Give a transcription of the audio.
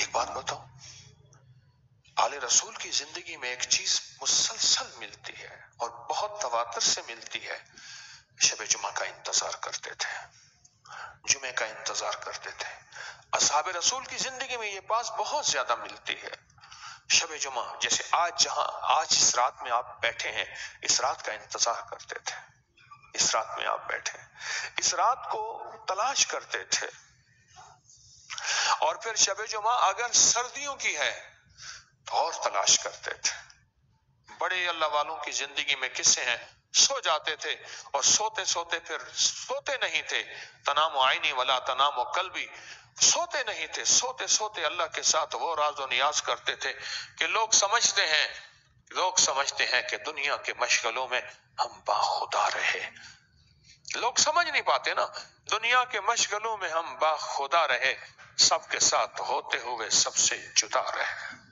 ایک بات بتاؤں، آل رسول کی زندگی میں ایک چیز مسلسل ملتی ہے اور بہت تواتر سے ملتی ہے، شب جمعہ کا انتظار کرتے تھے، جمعے کا انتظار کرتے تھے۔ اصحاب رسول کی زندگی میں یہ بات بہت زیادہ ملتی ہے، شب جمعہ، جیسے آج اس رات میں آپ بیٹھے ہیں، اس رات کا انتظار کرتے تھے، اس رات میں آپ بیٹھے، اس رات کو تلاش کرتے تھے۔ اور پھر شب جمعہ اگر سردیوں کی ہے تو اور تلاش کرتے تھے۔ بڑے اللہ والوں کی زندگی میں قصے ہیں، سو جاتے تھے اور سوتے سوتے پھر سوتے نہیں تھے، تنام عینی ولا تنام قلبی، سوتے نہیں تھے، سوتے سوتے اللہ کے ساتھ وہ راز و نیاز کرتے تھے کہ لوگ سمجھتے ہیں کہ دنیا کے مشغلوں میں ہم باخدا رہے۔ لوگ سمجھ نہیں پاتے نا، دنیا کے مشغلوں میں ہم باخدا رہے، سب کے ساتھ ہوتے ہوئے سب سے جدا رہے۔